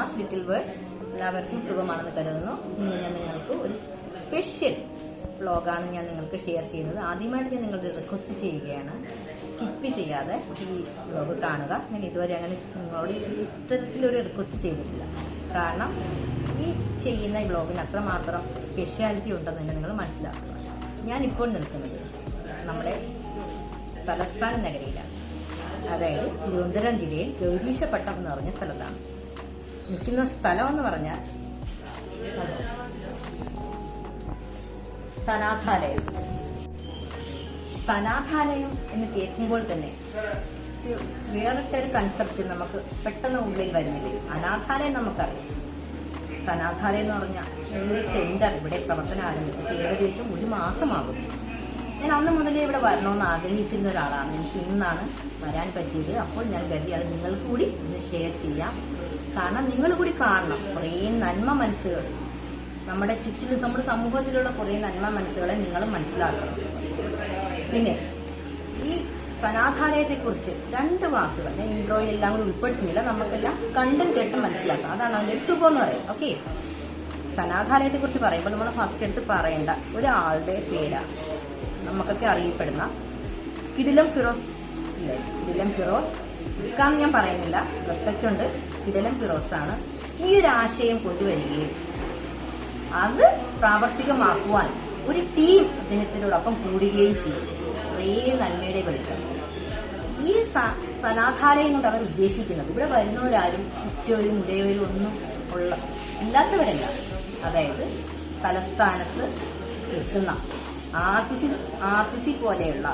Sheeba's little world. എല്ലാവർക്കും സുഖമാണെന്ന് കരുതുന്നു. ഇന്ന് ഞാൻ നിങ്ങൾക്ക് ഒരു സ്പെഷ്യൽ വ്ളോഗാണ് ഞാൻ നിങ്ങൾക്ക് ഷെയർ ചെയ്യുന്നത്. ആദ്യമായിട്ട് ഞാൻ നിങ്ങളുടെ റിക്വസ്റ്റ് ചെയ്യുകയാണ്, സ്കിപ്പ് ചെയ്യാതെ ഈ വ്ളോഗ് കാണുക. ഞാൻ ഇതുവരെ അങ്ങനെ നിങ്ങളോട് ഇത്തരത്തിലൊരു റിക്വസ്റ്റ് ചെയ്തിട്ടില്ല. കാരണം ഈ ചെയ്യുന്ന ഈ വ്ളോഗിന് അത്രമാത്രം സ്പെഷ്യാലിറ്റി ഉണ്ടെന്ന് നിങ്ങൾ മനസ്സിലാക്കുക. ഞാനിപ്പോൾ നിൽക്കുന്നത് നമ്മുടെ തലസ്ഥാന നഗരിയിലാണ്, അതായത് തിരുവനന്തപുരം ജില്ലയിൽ ഗൗരീശപട്ടം എന്ന് പറഞ്ഞ സ്ഥലത്താണ്. നിൽക്കുന്ന സ്ഥലം എന്ന് പറഞ്ഞാൽ സനാഥാലയം. സനാഥാലയം എന്ന് കേൾക്കുമ്പോൾ തന്നെ വേറിട്ടൊരു കൺസെപ്റ്റ് നമുക്ക് പെട്ടെന്ന് ഉള്ളിൽ വരുന്നില്ലേ. അനാഥാലയം നമുക്കറിയാം. സനാഥാലയം എന്ന് പറഞ്ഞാൽ ഒരു സെന്റർ ഇവിടെ പ്രവർത്തനം ആരംഭിച്ചിട്ട് ഏകദേശം 1 മാസമാകും. ഞാൻ അന്ന് മുതലേ ഇവിടെ വരണമെന്ന് ആഗ്രഹിച്ചിരുന്ന ഒരാളാണ്. എനിക്ക് ഇന്നാണ് വരാൻ പറ്റിയത്. അപ്പോൾ ഞാൻ കരുതി അത് നിങ്ങൾക്ക് കൂടി ഇത് ഷെയർ ചെയ്യാം. കാരണം നിങ്ങൾ കൂടി കാണണം. കുറേ നന്മ മനസ്സുകൾ നമ്മുടെ ചുറ്റിലും, നമ്മുടെ സമൂഹത്തിലുള്ള കുറേ നന്മ മനസ്സുകളെ നിങ്ങളും മനസ്സിലാക്കണം. പിന്നെ ഈ സനാഥാലയത്തെക്കുറിച്ച് 2 വാക്കുകൾ ഞാൻ ഇൻട്രോയിൽ എല്ലാം കൂടി ഉൾപ്പെടുത്തുന്നില്ല. നമുക്കെല്ലാം കണ്ടും കേട്ടും മനസ്സിലാക്കാം. അതാണ് അതിൻ്റെ ഒരു സുഖം എന്ന് പറയുന്നത്. ഓക്കെ, സനാഥാലയത്തെക്കുറിച്ച് പറയുമ്പോൾ നമ്മൾ ഫസ്റ്റ് എടുത്ത് പറയേണ്ട ഒരാളുടെ പേരാണ് നമുക്കൊക്കെ അറിയപ്പെടുന്ന കിടിലം ഫിറോസ് ഇല്ലേ. കിടിലം ഫിറോസ് ഇക്കാന്ന് ഞാൻ പറയുന്നില്ല, റെസ്പെക്റ്റ് ഉണ്ട്. കിടിലം ഫിറോസാണ് ഈ ഒരു ആശയം കൊണ്ടുവരികയും അത് പ്രാവർത്തികമാക്കുവാൻ ഒരു ടീം അദ്ദേഹത്തിനോടൊപ്പം കൂടുകയും ചെയ്യും. കുറേ നന്മയുടെ വെളിച്ചം. ഈ സനാഥാലയം കൊണ്ട് അവർ ഉദ്ദേശിക്കുന്നത് ഇവിടെ വരുന്നവരാരും കുറ്റവരും ഉടയവരും ഒന്നും ഇല്ലാത്തവരല്ല. അതായത് തലസ്ഥാനത്ത് എത്തുന്ന RCC പോലെയുള്ള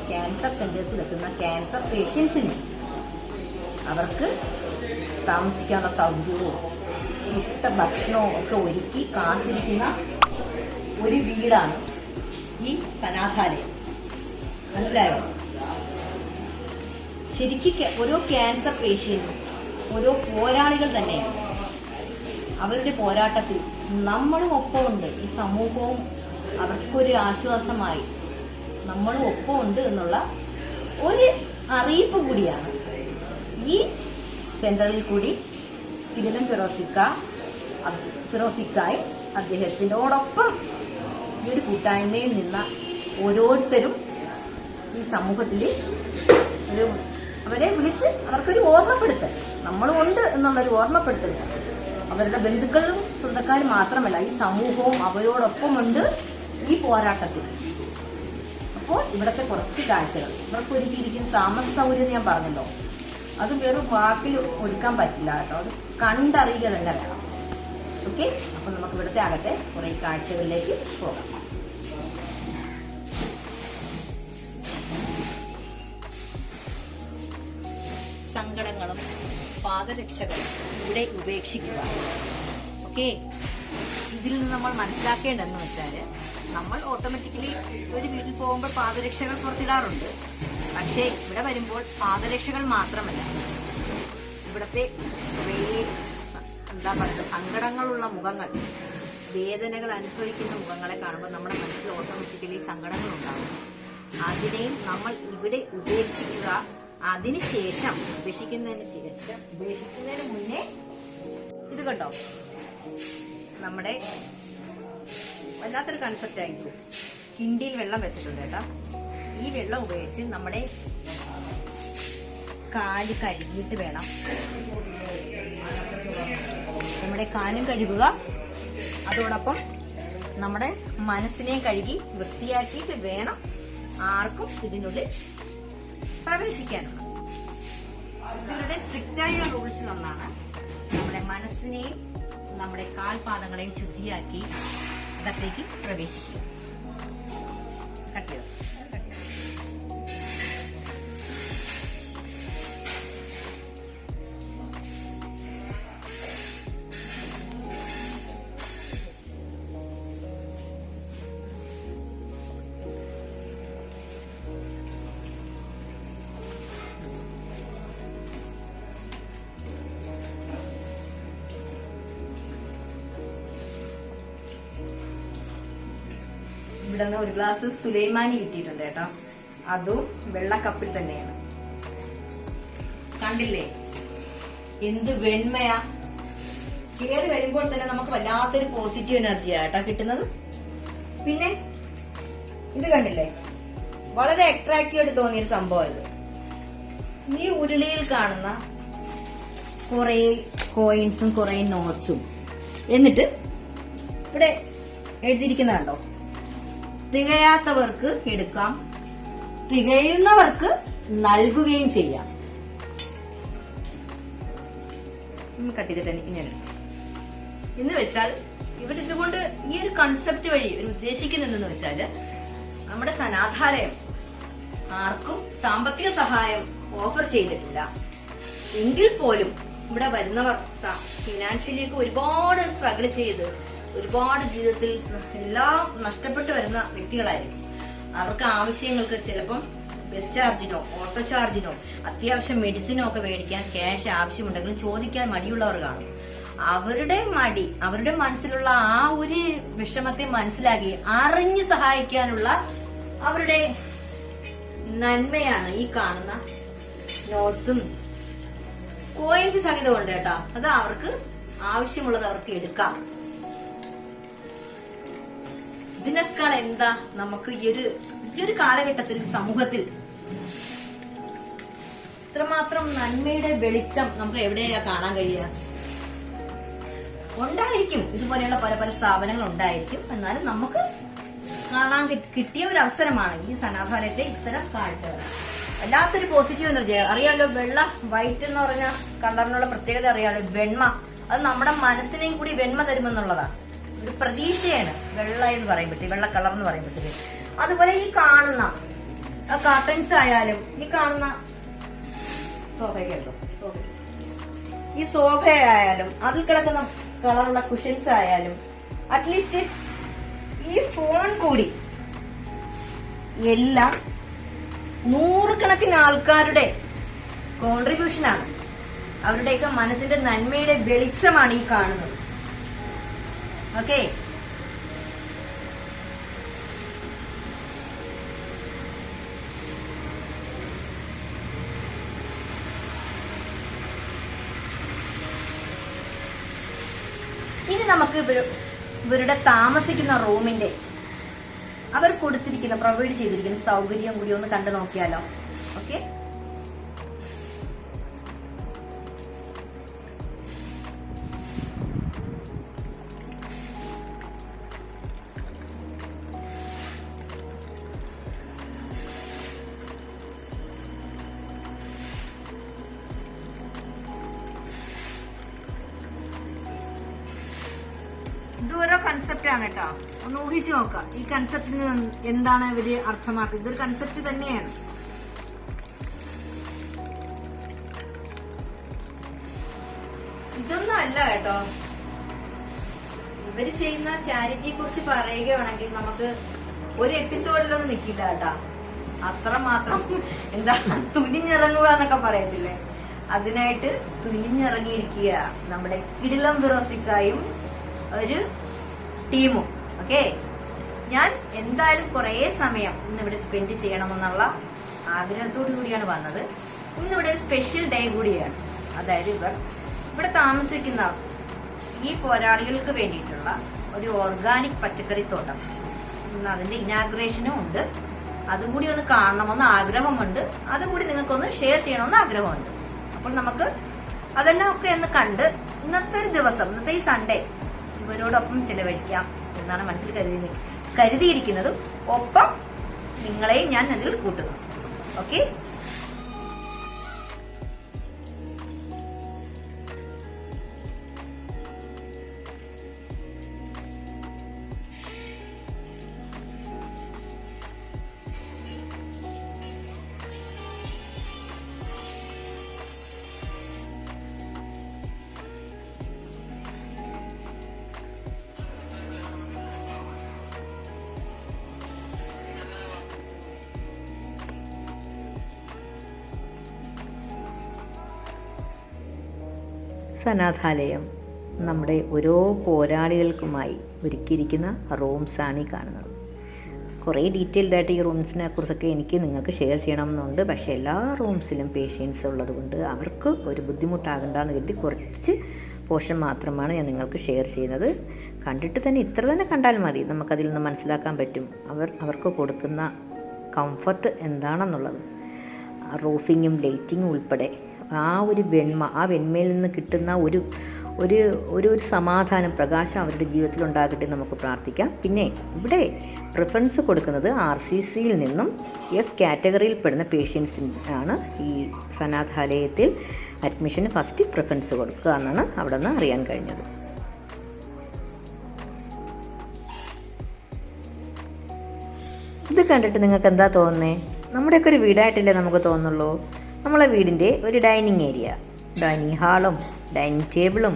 ക്യാൻസർ സെന്റേഴ്സിൽ എത്തുന്ന ക്യാൻസർ പേഷ്യൻസിന് അവർക്ക് താമസിക്കാനുള്ള സൗകര്യവും ഇഷ്ട ഭക്ഷണവും ഒക്കെ ഒരുക്കി കാത്തിരിക്കുന്ന ഒരു വീടാണ് ഈ സനാഥാലയം. മനസ്സിലായോ? ശരിക്കും ഓരോ ക്യാൻസർ പേഷ്യന്റും ഓരോ പോരാളികൾ തന്നെയാണ്. അവരുടെ പോരാട്ടത്തിൽ നമ്മളും ഒപ്പമുണ്ട്. ഈ സമൂഹവും അവർക്കൊരു ആശ്വാസമായി നമ്മളും ഒപ്പമുണ്ട് എന്നുള്ള ഒരു അറിയിപ്പ് കൂടിയാണ് ഈ സെന്ററിൽ കൂടി കിടിലം ഫിറോസിക്കായി അദ്ദേഹത്തിനോടൊപ്പം ഈ ഒരു കൂട്ടായ്മയിൽ നിന്ന ഓരോരുത്തരും ഈ സമൂഹത്തിൽ അവരെ വിളിച്ച് അവർക്കൊരു ഓർമ്മപ്പെടുത്തൽ, നമ്മളും ഉണ്ട് എന്നുള്ളൊരു ഓർമ്മപ്പെടുത്തൽ. അവരുടെ ബന്ധുക്കളും സ്വന്തക്കാരും മാത്രമല്ല, ഈ സമൂഹവും അവരോടൊപ്പമുണ്ട് ഈ പോരാട്ടത്തിൽ. അപ്പോൾ ഇവിടുത്തെ കുറച്ച് കാഴ്ചകൾ ഇവർക്ക് ഒരുക്കിയിരിക്കുന്ന താമസ സൗകര്യം ഞാൻ പറഞ്ഞല്ലോ, അത് വെറും വാക്കിൽ ഒരുക്കാൻ പറ്റില്ല കേട്ടോ. അത് കണ്ടറിയുക തന്നെ വേണം. ഓക്കെ, അപ്പോൾ നമുക്ക് ഇവിടുത്തെ ആകട്ടെ കുറേ കാഴ്ചകളിലേക്ക് പോകാം. സങ്കടങ്ങളും പാദരക്ഷകളും ഇവിടെ ഉപേക്ഷിക്കുക. ഓക്കെ, ഇതിൽ നിന്ന് നമ്മൾ മനസ്സിലാക്കേണ്ടതെന്ന് വെച്ചാൽ നമ്മൾ ഓട്ടോമാറ്റിക്കലി ഒരു വീട്ടിൽ പോകുമ്പോൾ പാദരക്ഷകൾ പുറത്തിടാറുണ്ട്. പക്ഷേ ഇവിടെ വരുമ്പോൾ പാദരക്ഷകൾ മാത്രമല്ല, ഇവിടുത്തെ കുറേ എന്താ പറയുക സങ്കടങ്ങളുള്ള മുഖങ്ങൾ, വേദനകൾ അനുഭവിക്കുന്ന മുഖങ്ങളെ കാണുമ്പോൾ നമ്മുടെ മനസ്സിൽ ഓട്ടോമാറ്റിക്കലി സങ്കടങ്ങൾ ഉണ്ടാകും. അതിനെയും നമ്മൾ ഇവിടെ ഉപേക്ഷിക്കുക. അതിനുശേഷം ഉപേക്ഷിക്കുന്നതിന് മുന്നേ ഇത് കണ്ടോ, നമ്മുടെ വല്ലാത്തൊരു കൺസെപ്റ്റ് ആയിരുന്നു. കിണ്ടിയിൽ വെള്ളം വെച്ചിട്ടുണ്ട് കേട്ടോ. ഈ വെള്ളം ഉപയോഗിച്ച് നമ്മുടെ കാല് കഴുകിയിട്ട് വേണം, നമ്മുടെ കാലും കഴുകുക. അതോടൊപ്പം നമ്മുടെ മനസ്സിനെ കഴുകി വൃത്തിയാക്കിയിട്ട് വേണം ആർക്കും ഇതിനുള്ളിൽ പ്രവേശിക്കാനുള്ളത്. ഇതിലൂടെ സ്ട്രിക്റ്റായ റൂൾസിലൊന്നാണ് നമ്മുടെ മനസ്സിനെയും നമ്മുടെ കാൽപാദങ്ങളെയും ശുദ്ധിയാക്കി അകത്തേക്ക് പ്രവേശിക്കുക. കട്ട് ഇവിടെ നിന്ന് 1 ഗ്ലാസ് സുലൈമാനി കിട്ടിയിട്ടുണ്ട് കേട്ടോ. അതും വെള്ളക്കപ്പിൽ തന്നെയാണ്. കണ്ടില്ലേ എന്ത് വെണ്മയാ. കയറി വരുമ്പോൾ തന്നെ നമുക്ക് വല്ലാത്തൊരു പോസിറ്റീവ് എനർജിയാണ് കേട്ടോ കിട്ടുന്നത്. പിന്നെ ഇത് കണ്ടില്ലേ, വളരെ അട്രാക്റ്റീവ് ആയിട്ട് തോന്നിയൊരു സംഭവം ഇത്. ഈ ഉരുളിയിൽ കാണുന്ന കുറെ കോയിൻസും കുറെ നോട്ട്സും, എന്നിട്ട് ഇവിടെ എഴുതിയിരിക്കുന്ന കണ്ടോ, തികയാത്തവർക്ക് എടുക്കാം, തികയുന്നവർക്ക് നൽകുകയും ചെയ്യാം. കട്ട് ചെയ്തിട്ട് ഇങ്ങനെ എന്ന് വെച്ചാൽ ഇവരിതുകൊണ്ട് ഈ ഒരു കൺസെപ്റ്റ് വഴി ഇവർ ഉദ്ദേശിക്കുന്നതെന്ന് വെച്ചാല് നമ്മുടെ സനാധാലയം ആർക്കും സാമ്പത്തിക സഹായം ഓഫർ ചെയ്തിട്ടില്ല എങ്കിൽ പോലും ഇവിടെ വരുന്നവർ ഫിനാൻഷ്യലിയൊക്കെ ഒരുപാട് സ്ട്രഗിൾ ചെയ്ത് ഒരുപാട് ജീവിതത്തിൽ എല്ലാം നഷ്ടപ്പെട്ടു വരുന്ന വ്യക്തികളായിരിക്കും. അവർക്ക് ആവശ്യങ്ങൾക്ക് ചിലപ്പം ബസ് ചാർജിനോ ഓട്ടോ ചാർജിനോ അത്യാവശ്യം മെഡിസിനോ ഒക്കെ മേടിക്കാൻ ക്യാഷ് ആവശ്യമുണ്ടെങ്കിലും ചോദിക്കാൻ മടിയുള്ളവർ കാണും. അവരുടെ മനസ്സിലുള്ള ആ ഒരു വിഷമത്തെ മനസ്സിലാക്കി അറിഞ്ഞു സഹായിക്കാനുള്ള അവരുടെ നന്മയാണ് ഈ കാണുന്ന നോട്ട്സും കോയിൻസ് സഹിതമുണ്ട് കേട്ടോ. അത് അവർക്ക് ആവശ്യമുള്ളത് അവർക്ക് എടുക്കാം. ഇതിനേക്കാൾ എന്താ നമുക്ക് ഈ ഒരു കാലഘട്ടത്തിൽ സമൂഹത്തിൽ ഇത്രമാത്രം നന്മയുടെ വെളിച്ചം നമുക്ക് എവിടെയാ കാണാൻ കഴിയുക? ഉണ്ടായിരിക്കും, ഇതുപോലെയുള്ള പല പല സ്ഥാപനങ്ങൾ ഉണ്ടായിരിക്കും. എന്നാലും നമുക്ക് കാണാൻ കിട്ടിയ ഒരു അവസരമാണ് ഈ സനാധാലയത്തെ ഇത്തരം കാഴ്ചകൾ. വല്ലാത്തൊരു പോസിറ്റീവ് എനർജി. അറിയാലോ, വെള്ള വൈറ്റ് എന്ന് പറഞ്ഞ കളറിനുള്ള പ്രത്യേകത അറിയാലോ, വെണ്മ. അത് നമ്മുടെ മനസ്സിനെയും കൂടി വെണ്മ തരുമെന്നുള്ളതാണ്. ഒരു പ്രതീക്ഷയാണ് വെള്ള എന്ന് പറയുമ്പോഴത്തേക്ക്, വെള്ള കളർ എന്ന് പറയുമ്പോഴത്തേക്ക്. അതുപോലെ ഈ കാണുന്ന കർട്ടൻസ് ആയാലും, ഈ കാണുന്ന ഈ സോഫ ആയാലും, അതിൽ കിടക്കുന്ന കളറുള്ള കുഷൻസ് ആയാലും, അറ്റ്ലീസ്റ്റ് ഈ ഫോൺ കൂടി, എല്ലാം നൂറുകണക്കിന് ആൾക്കാരുടെ കോൺട്രിബ്യൂഷനാണ്. അവരുടെയൊക്കെ മനസ്സിന്റെ നന്മയുടെ വെളിച്ചമാണ് ഈ കാണുന്നത്. ഓക്കെ, ഇനി നമുക്ക് ഇവരുടെ താമസിക്കുന്ന റൂമിന്റെ അവർ കൊടുത്തിരിക്കുന്ന പ്രൊവൈഡ് ചെയ്തിരിക്കുന്ന സൗകര്യം കൂടി ഒന്ന് കണ്ടു നോക്കിയാലോ. ഓക്കെ, ഇതൊരോ കൺസെപ്റ്റ് ആണ് കേട്ടോ. ഒന്ന് ഊഹിച്ചു നോക്കാം ഈ കൺസെപ്റ്റിന് എന്താണ് ഇവര് അർത്ഥമാക്കുന്നത്. ഇതൊരു കൺസെപ്റ്റ് തന്നെയാണ്. ഇതൊന്നും അല്ല കേട്ടോ. ഇവര് ചെയ്യുന്ന ചാരിറ്റിയെ കുറിച്ച് പറയുകയാണെങ്കിൽ നമുക്ക് ഒരു എപ്പിസോഡിലൊന്നും നിൽക്കില്ല കേട്ടാ. അത്രമാത്രം എന്താ തുനിഞ്ഞിറങ്ങുക എന്നൊക്കെ പറയത്തില്ലേ, അതിനായിട്ട് തുനിഞ്ഞിറങ്ങിയിരിക്കുക നമ്മുടെ കിടിലം ഫിറോസിക്കായും ഒരു ടീമും. ഓക്കെ, ഞാൻ എന്തായാലും കുറെ സമയം ഇന്നിവിടെ സ്പെൻഡ് ചെയ്യണമെന്നുള്ള ആഗ്രഹത്തോടു കൂടിയാണ് വന്നത്. ഇന്നിവിടെ സ്പെഷ്യൽ ഡേ കൂടിയാണ്. അതായത് ഇവിടെ താമസിക്കുന്ന ഈ പോരാളികൾക്ക് വേണ്ടിയിട്ടുള്ള ഒരു ഓർഗാനിക് പച്ചക്കറിത്തോട്ടം, അതിന്റെ ഇനാഗുറേഷനും ഉണ്ട്. അതും കൂടി ഒന്ന് കാണണമെന്ന് ആഗ്രഹമുണ്ട്. അതും കൂടി നിങ്ങൾക്കൊന്ന് ഷെയർ ചെയ്യണമെന്ന് ആഗ്രഹമുണ്ട്. അപ്പോൾ നമുക്ക് അതെല്ലാം ഒക്കെ ഒന്ന് കണ്ട് ഇന്നത്തെ ഒരു ദിവസം, ഇന്നത്തെ ഈ സൺഡേ ഇവരോടൊപ്പം ചെലവഴിക്കാം എന്നാണ് മനസ്സിൽ കരുതിയിരിക്കുന്നത്. ഒപ്പം നിങ്ങളെയും ഞാൻ അതിൽ കൂട്ടുന്നു. ഓക്കെ, സനാഥാലയം നമ്മുടെ ഓരോ പോരാളികൾക്കുമായി ഒരുക്കിയിരിക്കുന്ന റൂംസാണ് ഈ കാണുന്നത്. കുറേ ഡീറ്റെയിൽഡായിട്ട് ഈ റൂംസിനെ കുറിച്ചൊക്കെ എനിക്ക് നിങ്ങൾക്ക് ഷെയർ ചെയ്യണമെന്നുണ്ട്. പക്ഷേ എല്ലാ റൂംസിലും പേഷ്യൻസ് ഉള്ളത് കൊണ്ട് അവർക്ക് ഒരു ബുദ്ധിമുട്ടാകണ്ടെന്ന് കരുതി കുറച്ച് പോർഷൻ മാത്രമാണ് ഞാൻ നിങ്ങൾക്ക് ഷെയർ ചെയ്യുന്നത്. കണ്ടിട്ട് തന്നെ ഇത്ര തന്നെ കണ്ടാൽ മതി, നമുക്കതിൽ നിന്ന് മനസ്സിലാക്കാൻ പറ്റും അവർക്ക് കൊടുക്കുന്ന കംഫർട്ട് എന്താണെന്നുള്ളത്. റൂഫിങ്ങും ലൈറ്റിങ്ങും ഉൾപ്പെടെ ആ ഒരു വെണ്മയിൽ നിന്ന് കിട്ടുന്ന ഒരു സമാധാനം, പ്രകാശം അവരുടെ ജീവിതത്തിൽ ഉണ്ടാകട്ടെ നമുക്ക് പ്രാർത്ഥിക്കാം. പിന്നെ ഇവിടെ പ്രിഫറൻസ് കൊടുക്കുന്നത് RCCയിൽ നിന്നും F കാറ്റഗറിയിൽ പെടുന്ന പേഷ്യൻസിനാണ് ഈ അനാഥാലയത്തിൽ അഡ്മിഷന് ഫസ്റ്റ് പ്രിഫറൻസ് കൊടുക്കുക എന്നാണ് അവിടെ നിന്ന് അറിയാൻ കഴിഞ്ഞത്. ഇത് കണ്ടിട്ട് നിങ്ങൾക്ക് എന്താ തോന്നുന്നത്? നമ്മുടെയൊക്കെ ഒരു വീടായിട്ടല്ലേ നമുക്ക് തോന്നുള്ളൂ. നമ്മളെ വീടിൻ്റെ ഒരു ഡൈനിങ് ഏരിയ, ഡൈനിങ് ഹാളും ഡൈനിങ് ടേബിളും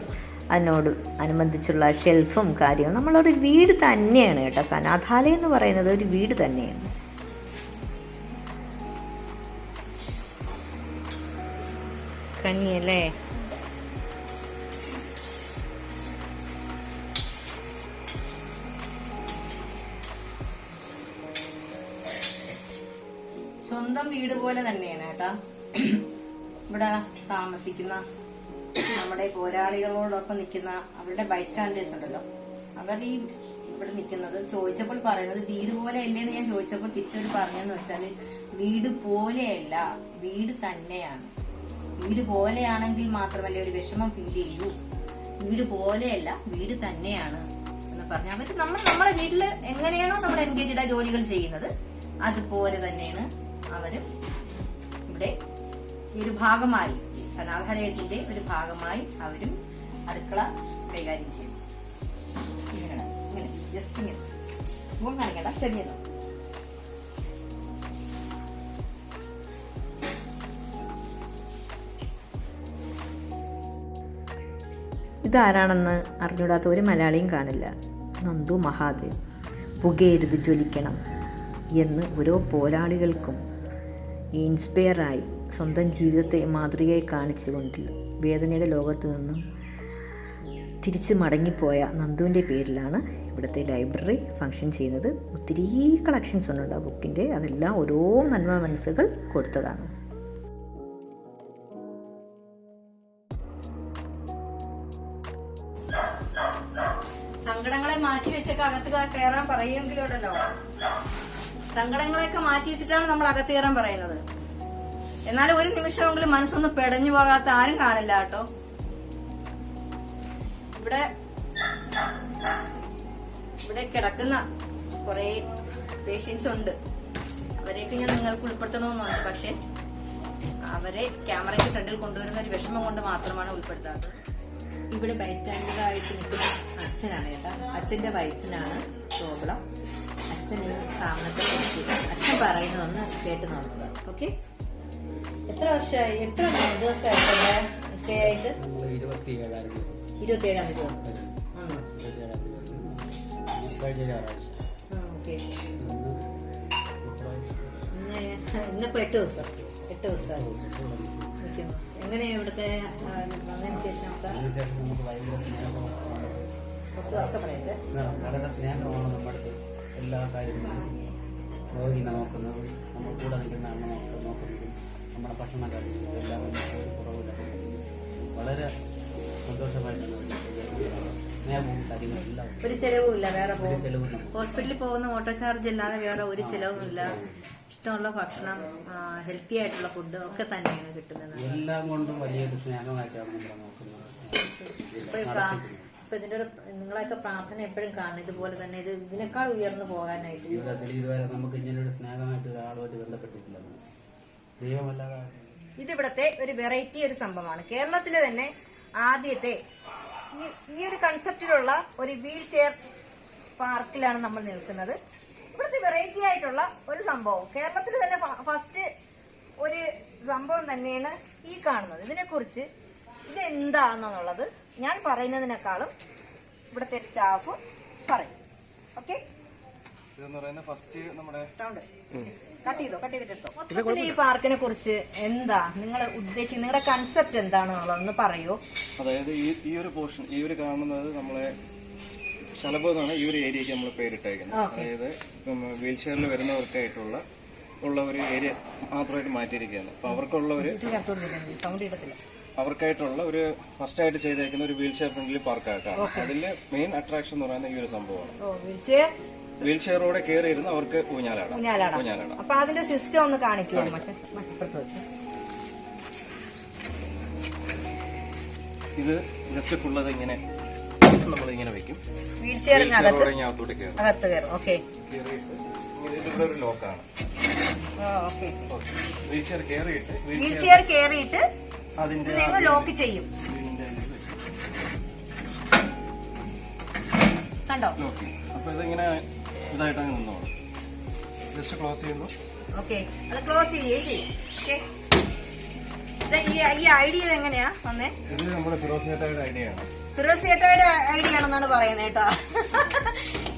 അതിനോട് അനുബന്ധിച്ചുള്ള ഷെൽഫും കാര്യവും നമ്മളൊരു വീട് തന്നെയാണ് കേട്ടോ. അനാഥാലയം എന്ന് പറയുന്നത് ഒരു വീട് തന്നെയാണ്. കഞ്ഞിയല്ലേ? സ്വന്തം വീട് പോലെ തന്നെയാണ് കേട്ടാ ഇവിടെ താമസിക്കുന്ന നമ്മുടെ പോരാളികളോടൊപ്പം നിൽക്കുന്ന അവരുടെ ബൈസ്റ്റാൻഡേഴ്സ് ഉണ്ടല്ലോ, അവർ ഈ ഇവിടെ നിൽക്കുന്നത് ചോദിച്ചപ്പോൾ പറയുന്നത് വീട് പോലെ അല്ലേന്ന് ഞാൻ ചോദിച്ചപ്പോൾ തിരിച്ചവർ പറഞ്ഞെന്ന് വെച്ചാല് വീട് പോലെയല്ല, വീട് തന്നെയാണ്. വീട് പോലെയാണെങ്കിൽ മാത്രമല്ലേ ഒരു വിഷമം ഫീൽ ചെയ്യൂ. വീട് പോലെയല്ല, വീട് തന്നെയാണ് എന്ന് പറഞ്ഞാൽ അവർ നമ്മളെ വീട്ടില് എങ്ങനെയാണോ നമ്മൾ എൻഗേജ്ഡ് ആയ ജോലികൾ ചെയ്യുന്നത് അതുപോലെ തന്നെയാണ് അവരും ഇവിടെ ഒരു ഭാഗമായി, അനാഥാലയത്തിന്റെ ഒരു ഭാഗമായി അവരും അടുക്കള കൈകാര്യം ചെയ്യും. ഇങ്ങനെ ജസ്റ്റ് ഇങ്ങനെ മുഖം കാണിക്കണ്ട, ചെറിയത്. ഇതാരാണെന്ന് അറിഞ്ഞൂടാത്ത ഒരു മലയാളിയും കാണില്ല. നന്ദു മഹാദേവ്. പുകയരുത് ജ്വലിക്കണം എന്ന് ഓരോ പോരാളികൾക്കും ഇൻസ്പയറായി സ്വന്തം ജീവിതത്തെ മാതൃകയായി കാണിച്ചുകൊണ്ട് വേദനയുടെ ലോകത്തു നിന്നും തിരിച്ച് മടങ്ങിപ്പോയ നന്ദുവിൻ്റെ പേരിലാണ് ഇവിടുത്തെ ലൈബ്രറി ഫങ്ഷൻ ചെയ്യുന്നത്. ഒത്തിരി കളക്ഷൻസ് ഉണ്ട് ആ ബുക്കിൻ്റെ. അതെല്ലാം ഓരോ നന്മ മനസ്സുകൾ കൊടുത്തതാണ്. സങ്കടങ്ങളെ മാറ്റി വെച്ചൊക്കെ അകത്ത് കയറാൻ പറയുമെങ്കിലും ഉണ്ടല്ലോ, സങ്കടങ്ങളെയൊക്കെ മാറ്റി വെച്ചിട്ടാണ് നമ്മൾ അകത്ത് കയറാൻ പറയുന്നത്. എന്നാലും ഒരു നിമിഷമെങ്കിലും മനസ്സൊന്ന് പെടഞ്ഞു പോകാത്ത ആരും കാണില്ല കേട്ടോ. ഇവിടെ കിടക്കുന്ന കുറെ പേഷ്യൻസ് ഉണ്ട്, അവരെയൊക്കെ ഞാൻ നിങ്ങൾക്ക് ഉൾപ്പെടുത്തണമെന്നുണ്ട്. പക്ഷെ അവരെ ക്യാമറയ്ക്ക് ഫ്രണ്ടിൽ കൊണ്ടുവരുന്ന ഒരു വിഷമം കൊണ്ട് മാത്രമാണ് ഉൾപ്പെടുത്താത്തത്. ഇവിടെ ബൈസ്റ്റാൻഡറായിട്ട് നിൽക്കുന്ന അച്ഛനാണ് കേട്ടോ. അച്ഛൻ്റെ വൈഫിനാണ് പ്രോബ്ലം. അച്ഛൻ ഈ സ്ഥാപനത്തെ അച്ഛൻ പറയുന്നതൊന്ന് കേട്ട് നോക്കുക. ഓക്കെ, എത്ര വർഷമായി, എത്ര ദിവസമായിട്ട് സ്റ്റേ ആയിട്ട്? 27-ാം തീയതി ഓക്കെ. ഇന്നിപ്പോ 8 ദിവസം നിൽക്കുന്നു. എങ്ങനെയാ ഇവിടുത്തെ വന്നതിന് ശേഷം നമുക്ക് ഭയങ്കര സ്നേഹമാണ്, വളരെ സ്നേഹമാണ്. നമ്മുടെ എല്ലാ കാര്യങ്ങളും രോഗിനെ നോക്കുന്നത്, നമ്മൾ കൂടെ നിൽക്കുന്ന അമ്മ നോക്കുന്നത്, നമ്മുടെ ഭക്ഷണ കാര്യങ്ങളും എല്ലാം കുറവില്ല. വളരെ സന്തോഷമായിട്ടാണ് സ്നേഹവും കാര്യങ്ങളെല്ലാം. ഒരു ചെലവുമില്ല, വേറെ ഹോസ്പിറ്റലിൽ പോകുന്ന ഓട്ടോ ചാർജ് ഇല്ലാതെ വേറെ ഒരു ചെലവുമില്ല. ഇഷ്ടമുള്ള ഭക്ഷണം, ഹെൽത്തി ആയിട്ടുള്ള ഫുഡ് ഒക്കെ തന്നെയാണ് കിട്ടുന്നത്. എല്ലാം കൊണ്ടും വലിയൊരു സ്നേഹമായിട്ടാണ് നമ്മൾ നോക്കുന്നത്. ഇപ്പൊ ഇതിന്റെ ഒരു നിങ്ങളൊക്കെ പ്രാർത്ഥന എപ്പോഴും കാണും ഇതുപോലെ തന്നെ, ഇതിനേക്കാൾ ഉയർന്നു പോകാനായിട്ട്. ജീവിതത്തിൽ ഇതുവരെ നമുക്ക് ഇങ്ങനൊരു സ്നേഹമായിട്ട് ഒരാളുമായിട്ട് ബന്ധപ്പെട്ടിട്ടില്ല, ദൈവമല്ലാതെ. ഇതിവിടത്തെ ഒരു വെറൈറ്റി ഒരു സംഭവമാണ്. കേരളത്തിലെ തന്നെ ആദ്യത്തെ ഈ ഒരു കൺസെപ്റ്റിലുള്ള ഒരു വീൽ ചെയർ പാർക്കിലാണ് നമ്മൾ നിൽക്കുന്നത്. ഇവിടുത്തെ വെറൈറ്റി ആയിട്ടുള്ള ഒരു സംഭവം, കേരളത്തിൽ തന്നെ ഫസ്റ്റ് ഒരു സംഭവം തന്നെയാണ് ഈ കാണുന്നത്. ഇതിനെക്കുറിച്ച് ഇതെന്താണെന്നുള്ളത് ഞാൻ പറയുന്നതിനേക്കാളും ഇവിടുത്തെ സ്റ്റാഫ് പറയും. ഓക്കെ, ഫസ്റ്റ് നമ്മുടെ സൗണ്ട് കട്ട് ചെയ്തിട്ടോ. മൊത്തത്തിൽ ഈ പാർക്കിനെ കുറിച്ച് എന്താ നിങ്ങൾ ഉദ്ദേശിക്കുന്നത്, നിങ്ങളുടെ കൺസെപ്റ്റ് എന്താണെന്നുള്ളതൊന്ന് പറയൂ. അതായത് ഈ ഒരു പോർഷൻ, ഈ ഒരു കാണുന്നത് നമ്മളെ ശലഭം എന്നാണ് ഈ ഒരു ഏരിയക്ക് നമ്മൾ പേരിട്ടേക്കുന്നത്. അതായത് വീൽ ചെയറിൽ വരുന്നവർക്കായിട്ടുള്ള ഒരു ഏരിയ മാത്രമായിട്ട് മാറ്റിയിരിക്കുകയാണ്. അപ്പൊ അവർക്കുള്ള ഒരു സൗണ്ട് ഇടത്തില്ല. അവർക്കായിട്ടുള്ള ഒരു ഫസ്റ്റ് ആയിട്ട് ചെയ്തേക്കുന്ന ഒരു വീൽ ചെയർ ഫ്രണ്ട്ലി പാർക്കായിട്ടാണ്. അതില് മെയിൻ അട്രാക്ഷൻ എന്ന് പറയുന്നത് ഈ ഒരു സംഭവമാണ്. വീൽ ചെയറോടെ കയറി ഇരുന്ന് അവർക്ക് ഊഞ്ഞാലാടാം. അപ്പൊ അതിന്റെ സിസ്റ്റം ഒന്ന് കാണിക്കുമോ? ഇത് ജസ്റ്റ് ഫുള്ളത് ഇങ്ങനെ നമ്മളിങ്ങനെ വെക്കും. വീൽ ചെയറിനകത്തോട്ട് കയറും. ഓക്കെ, ഇതിവിടെ ഒരു ലോക്കാണ്. വീൽ ചെയർ കയറിയിട്ട് അതിന്റെ ലോക്ക് ചെയ്യും. കണ്ടോ? അപ്പൊ ഇതിങ്ങനെ ഇതായിട്ട് അങ്ങനെ നിന്നോളൂ. ജസ്റ്റ് ക്ലോസ് ചെയ്യുന്നു. ഓക്കെ, അത് ക്ലോസ് ചെയ്യും. ഈ ഐഡിയ എങ്ങനെയാ വന്നേ? ഇത് നമ്മുടെ ഫിറോസിയേട്ടയുടെ ഐഡിയ ആണ്. ഫിറോസിയേട്ടയുടെ ഐഡിയ ആണെന്നാണ് പറയുന്നത് കേട്ടോ.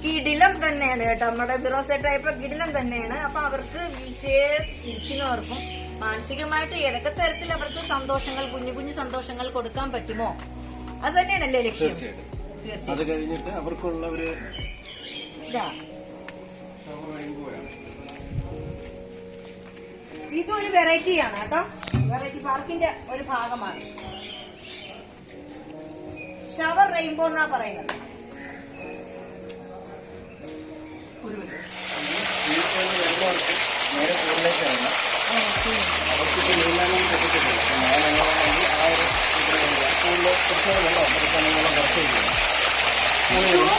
കിടിലം തന്നെയാണ് കേട്ടോ നമ്മുടെ ഫിറോസിയേട്ട. ഇപ്പൊ കിടിലം തന്നെയാണ്. അപ്പൊ അവർക്ക് വീൽ ചെയർ ഇരിക്കുന്നവർക്കും മാനസികമായിട്ട് ഏതൊക്കെ തരത്തിൽ അവർക്ക് സന്തോഷങ്ങൾ, കുഞ്ഞു കുഞ്ഞു സന്തോഷങ്ങൾ കൊടുക്കാൻ പറ്റുമോ, അത് തന്നെയാണല്ലേ ലക്ഷ്യം. അത് കഴിഞ്ഞിട്ട് അവർക്കുള്ള ഒരു ഇതൊരു വെറൈറ്റി ആണ് കേട്ടോ. വെറൈറ്റി പാർക്കിന്റെ ഒരു ഭാഗമാണ്. ഷവർ റെയിൻബോ എന്നാ പറയുന്നത്.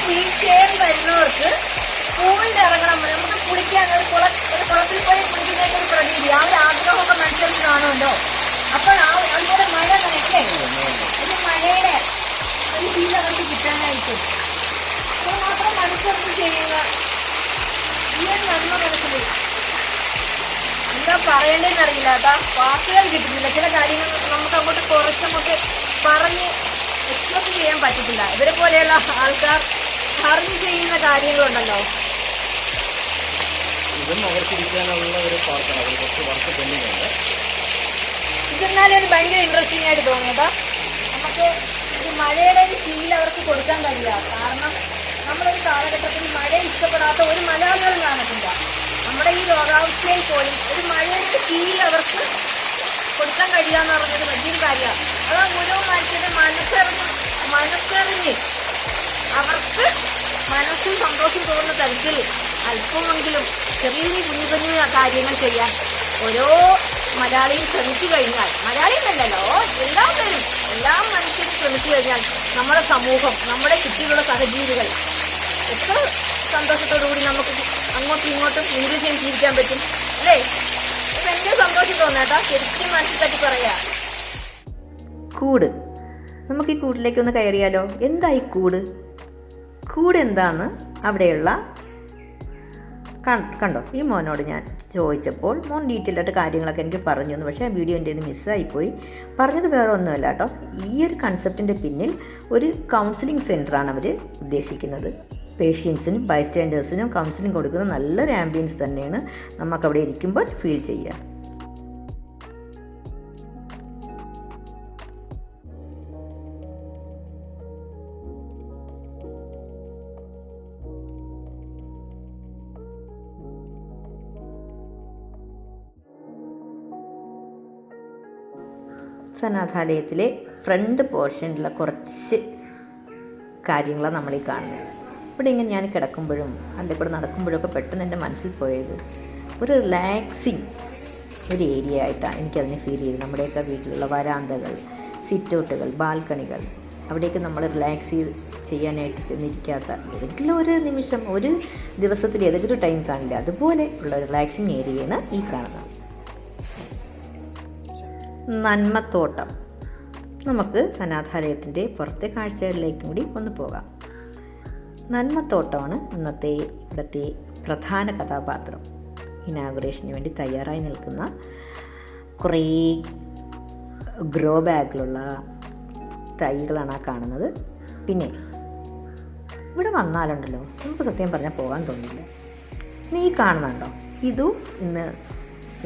വീൽ ചെയർ വരുന്നവർക്ക് പൂളിൽ ഇറങ്ങണം, നമുക്ക് കുളിക്കാൻ ഒരു കുളത്തിൽ പോയി കുളിക്കുന്നതിന്റെ ഒരു പ്രതീതി, ആ ഒരു ആഗ്രഹമൊക്കെ മനസ്സിലാക്കി കാണുമല്ലോ. അപ്പോൾ അതുപോലെ മഴ നനയ്ക്കേ, ഒരു മഴയുടെ ഒരു ഫീൽ അവർക്ക് കിട്ടാനായിട്ട് അപ്പോൾ മാത്രം മനസ്സിലാക്കി ചെയ്യുക. ഈ ഒരു നന്മ മനസ്സിൽ എന്താ പറയേണ്ടതെന്ന് അറിയില്ല കേട്ടോ, വാക്കുകൾ കിട്ടുന്നില്ല. ചില കാര്യങ്ങൾ നമുക്ക് അങ്ങോട്ട് കുറച്ചങ്ങോട്ട് പറഞ്ഞ് എക്സ്പ്രസ് ചെയ്യാൻ പറ്റത്തില്ല. ഇവരെ പോലെയുള്ള ആൾക്കാർ പറഞ്ഞ് ചെയ്യുന്ന കാര്യങ്ങളുണ്ടല്ലോ. ഇതെന്നാലും ഒരു ഭയങ്കര ഇൻട്രസ്റ്റിംഗ് ആയിട്ട് തോന്നി കേട്ടോ. നമുക്ക് ഒരു മഴയുടെ ഒരു ഫീൽ അവർക്ക് കൊടുക്കാൻ കഴിയില്ല. കാരണം നമ്മളൊരു കാലഘട്ടത്തിൽ മഴയെ ഇഷ്ടപ്പെടാത്ത ഒരു മലയാളികളും കാണത്തില്ല. നമ്മുടെ ഈ ലോകാവസ്ഥയിൽ പോലും ഒരു മഴയുടെ ഫീൽ അവർക്ക് കൊടുക്കാൻ കഴിയുക എന്ന് പറഞ്ഞത് വലിയൊരു കാര്യമാണ്. അത് ഓരോ മനുഷ്യരുടെ മനസ്സറിഞ്ഞ് അവർക്ക് മനസ്സിൽ സന്തോഷം തോന്നുന്ന തരത്തിൽ അല്പമെങ്കിലും ചെറിയ കുഞ്ഞു കുഞ്ഞു കാര്യങ്ങൾ ചെയ്യാൻ ഓരോ മലയാളിയും ശ്രമിച്ചു കഴിഞ്ഞാൽ, മലയാളിയെന്നല്ലല്ലോ എല്ലാവരും, എല്ലാ മനുഷ്യരും ശ്രമിച്ചു കഴിഞ്ഞാൽ നമ്മുടെ സമൂഹം, നമ്മുടെ ചുറ്റിലുള്ള സഹജീവികൾ എത്ര സന്തോഷത്തോടുകൂടി നമുക്ക് അങ്ങോട്ടും ഇങ്ങോട്ടും ഇംഗ്ലീഷ് ജീവിക്കാൻ പറ്റും അല്ലേ? ഇപ്പം എനിക്ക് സന്തോഷം തോന്നേട്ടാ, ശരിക്കും മനസ്സിൽ തട്ടി പറയാ. കൂട്, നമുക്ക് ഈ കൂട്ടിലേക്കൊന്ന് കയറിയാലോ? എന്താ ഈ കൂട്? കൂട് എന്താന്ന് അവിടെയുള്ള കണ്ടോ, ഈ മോനോട് ഞാൻ ചോദിച്ചപ്പോൾ മോൻ ഡീറ്റെയിൽ ആയിട്ട് കാര്യങ്ങളൊക്കെ എനിക്ക് പറഞ്ഞു തന്നു. പക്ഷേ ആ വീഡിയോ എൻ്റെ നിന്ന് മിസ്സായിപ്പോയി. പറഞ്ഞത് വേറെ ഒന്നുമല്ല കേട്ടോ. ഈ ഒരു കൺസെപ്റ്റിൻ്റെ പിന്നിൽ ഒരു കൗൺസിലിംഗ് സെൻ്ററാണ് അവർ ഉദ്ദേശിക്കുന്നത്. പേഷ്യൻസിനും ബൈസ്റ്റാൻഡേഴ്സിനും കൗൺസിലിംഗ് കൊടുക്കുന്ന നല്ലൊരു ആംബിയൻസ് തന്നെയാണ് നമുക്കവിടെ ഇരിക്കുമ്പോൾ ഫീൽ ചെയ്യുക. സനാഥാലയത്തിലെ ഫ്രണ്ട് പോർഷനിലുള്ള കുറച്ച് കാര്യങ്ങളാണ് നമ്മളീ കാണുന്നത്. ഇവിടെ ഇങ്ങനെ ഞാൻ കിടക്കുമ്പോഴും അതിൻ്റെ കൂടെ നടക്കുമ്പോഴൊക്കെ പെട്ടെന്ന് എൻ്റെ മനസ്സിൽ പോയത് ഒരു റിലാക്സിങ് ഒരു ഏരിയ ആയിട്ടാണ് എനിക്കതിനെ ഫീൽ ചെയ്തത്. നമ്മുടെയൊക്കെ വീട്ടിലുള്ള വരാന്തകൾ, സിറ്റൗട്ടുകൾ, ബാൽക്കണികൾ, അവിടേക്ക് നമ്മൾ റിലാക്സ് ചെയ്യാനായിട്ട് ചെന്നിരിക്കാത്ത ഏതെങ്കിലും ഒരു നിമിഷം, ഒരു ദിവസത്തിൽ ഏതെങ്കിലും ടൈം കാണില്ല, അതുപോലെ ഉള്ള റിലാക്സിങ് ഏരിയയാണ് ഈ കാണുന്നത്. നന്മത്തോട്ടം. നമുക്ക് സനാഥാലയത്തിൻ്റെ പുറത്തെ കാഴ്ചകളിലേക്കും കൂടി ഒന്ന് പോകാം. നന്മത്തോട്ടമാണ് ഇന്നത്തെ ഇവിടുത്തെ പ്രധാന കഥാപാത്രം. ഇനാഗുറേഷന് വേണ്ടി തയ്യാറായി നിൽക്കുന്ന കുറേ ഗ്രോ ബാഗിലുള്ള തൈകളാണ് ആ കാണുന്നത്. പിന്നെ ഇവിടെ വന്നാലുണ്ടല്ലോ നമുക്ക് സത്യം പറഞ്ഞാൽ പോകാൻ തോന്നില്ല. നീ കാണുന്നുണ്ടോ, ഇതും ഇന്ന്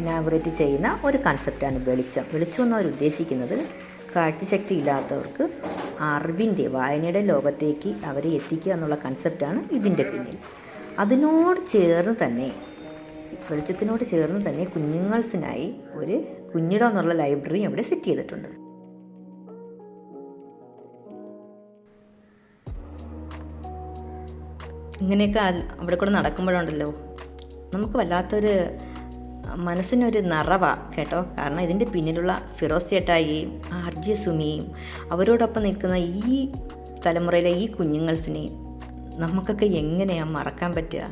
ഇനാഗുറേറ്റ് ചെയ്യുന്ന ഒരു കൺസെപ്റ്റാണ് വെളിച്ചം. വെളിച്ചം എന്നവർ ഉദ്ദേശിക്കുന്നത് കാഴ്ചശക്തി ഇല്ലാത്തവർക്ക് അറിവിൻ്റെ, വായനയുടെ ലോകത്തേക്ക് അവരെ എത്തിക്കുക എന്നുള്ള കൺസെപ്റ്റാണ് ഇതിൻ്റെ പിന്നിൽ. അതിനോട് ചേർന്ന് തന്നെ, വെളിച്ചത്തിനോട് ചേർന്ന് തന്നെ കുഞ്ഞുങ്ങൾസിനായി ഒരു കുഞ്ഞിടം എന്നുള്ള ലൈബ്രറി അവിടെ സെറ്റ് ചെയ്തിട്ടുണ്ട്. ഇങ്ങനെയൊക്കെ അവിടെ കൂടെ നടക്കുമ്പോഴുണ്ടല്ലോ നമുക്ക് വല്ലാത്തൊരു മനസ്സിനൊരു നിറവാ കേട്ടോ. കാരണം ഇതിൻ്റെ പിന്നിലുള്ള ഫിറോസ് ചേട്ടായിയും RJ സുമിയും അവരോടൊപ്പം നിൽക്കുന്ന ഈ തലമുറയിലെ ഈ കുഞ്ഞുങ്ങൾസിനെയും നമുക്കൊക്കെ എങ്ങനെയാണ് മറക്കാൻ പറ്റുക?